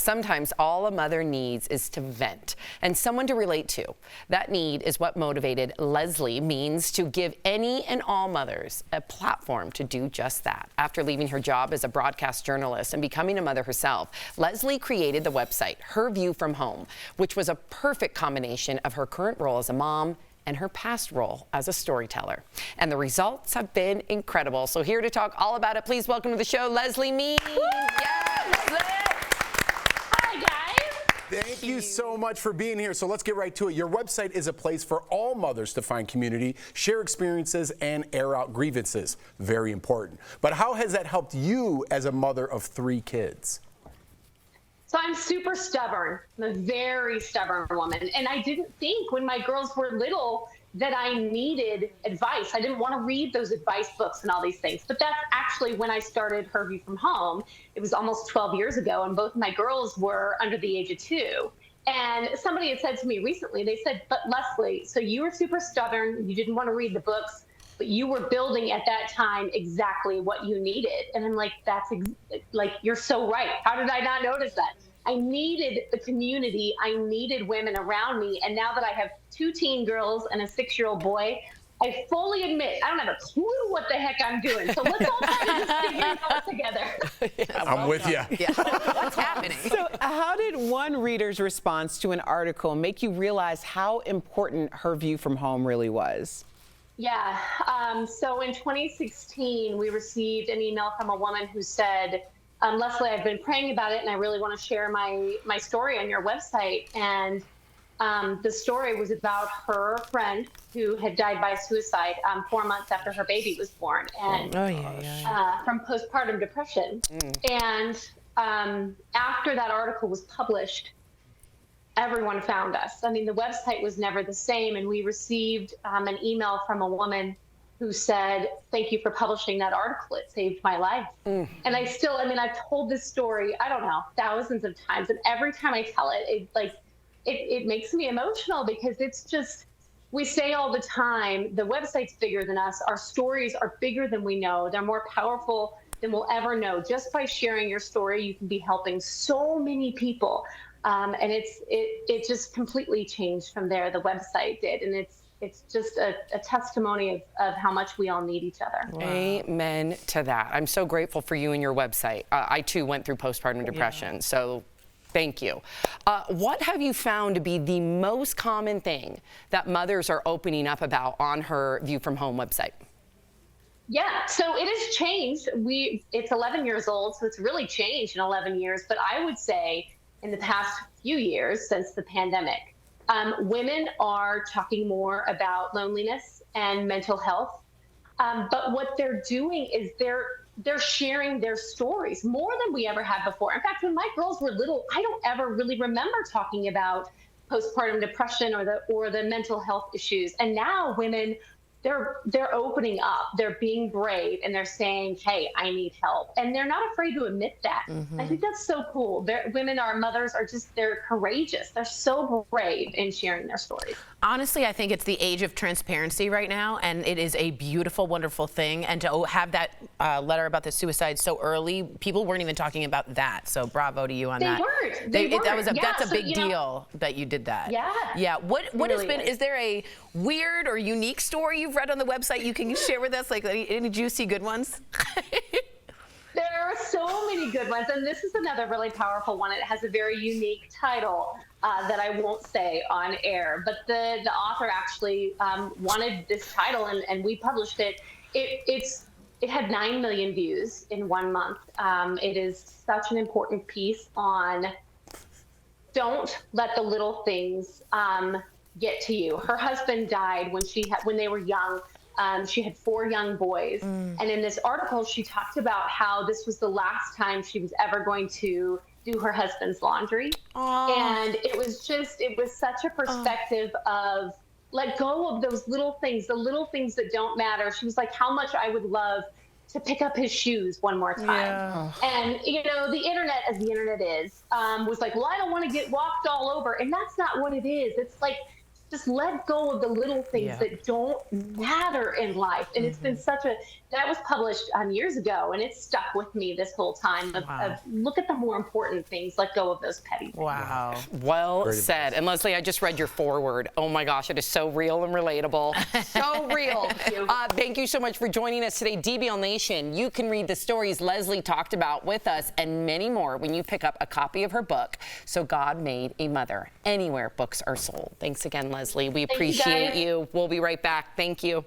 sometimes all a mother needs is to vent and someone to relate to. That need is what motivated Leslie Means to give any and all mothers a platform to do just that. After leaving her job as a broadcast journalist and becoming a mother herself, Leslie created the website Her View from Home, which was a perfect combination of her current role as a mom and her past role as a storyteller. And the results have been incredible. So here to talk all about it, please welcome to the show, Leslie Means. Yes! Hi, guys. Thank you so much for being here. So let's get right to it. Your website is a place for all mothers to find community, share experiences, and air out grievances. Very important. But how has that helped you as a mother of 3 kids? So I'm super stubborn. I'm a very stubborn woman. And I didn't think when my girls were little that I needed advice. I didn't want to read those advice books and all these things. But that's actually when I started Her View from Home. It was almost 12 years ago, and both my girls were under the age of 2. And somebody had said to me recently, they said, but Leslie, so you were super stubborn. You didn't want to read the books, but you were building at that time exactly what you needed. And I'm like, you're so right. How did I not notice that? I needed the community. I needed women around me. And now that I have 2 teen girls and a 6-year-old boy, I fully admit I don't have a clue what the heck I'm doing. So let's all try to just figure it out together. Yes, I'm with you. Yeah. What's happening? So how did one reader's response to an article make you realize how important Her View from Home really was? Yeah. So in 2016, we received an email from a woman who said, Leslie, I've been praying about it, and I really want to share my story on your website. And the story was about her friend who had died by suicide 4 months after her baby was born, and from postpartum depression. And after that article was published, everyone found us. I mean, the website was never the same, and we received an email from a woman who said, thank you for publishing that article. It saved my life. And I've told this story, I don't know, thousands of times. And every time I tell it, it makes me emotional, because it's just, we say all the time, the website's bigger than us. Our stories are bigger than we know. They're more powerful than we'll ever know. Just by sharing your story, you can be helping so many people. And it just completely changed from there. The website did. And it's just a testimony of how much we all need each other. Wow. Amen to that. I'm so grateful for you and your website. I too went through postpartum depression, so thank you. What have you found to be the most common thing that mothers are opening up about on Her View from Home website? Yeah, so it has changed. It's 11 years old, so it's really changed in 11 years. But I would say in the past few years since the pandemic, women are talking more about loneliness and mental health. But what they're doing is they're sharing their stories more than we ever had before. In fact, when my girls were little, I don't ever really remember talking about postpartum depression or the mental health issues. And now women, they're opening up, they're being brave, and they're saying, hey, I need help. And they're not afraid to admit that. I think that's so cool. Women, our mothers, they're courageous. They're so brave in sharing their stories. Honestly, I think it's the age of transparency right now, and it is a beautiful, wonderful thing. And to have that letter about the suicide so early, people weren't even talking about that. So bravo to you on that. They weren't. That's a big deal that you did that. Yeah. Yeah. What has really been? Is there a weird or unique story you've read on the website you can share with us? Like any juicy good ones? There are so many good ones, and this is another really powerful one. It has a very unique title that I won't say on air, but the author actually wanted this title, and we published it. It had 9 million views in 1 month. It is such an important piece on don't let the little things get to you. Her husband died when they were young. She had 4 young boys. And in this article, she talked about how this was the last time she was ever going to do her husband's laundry. And it was such a perspective of let go of those little things, the little things that don't matter. She was like, how much I would love to pick up his shoes one more time. Yeah. And, the internet, as the internet is, was like, well, I don't want to get walked all over. And that's not what it is. It's like, just let go of the little things that don't matter in life. And it's been that was published years ago, and it's stuck with me this whole time of look at the more important things, let go of those petty things. Wow. Well said. And Leslie, I just read your foreword. Oh my gosh, it is so real and relatable. So real. Thank you so much for joining us today. DBL Nation, you can read the stories Leslie talked about with us and many more when you pick up a copy of her book, So God Made a Mother, anywhere books are sold. Thanks again, Leslie. We appreciate you. We'll be right back. Thank you.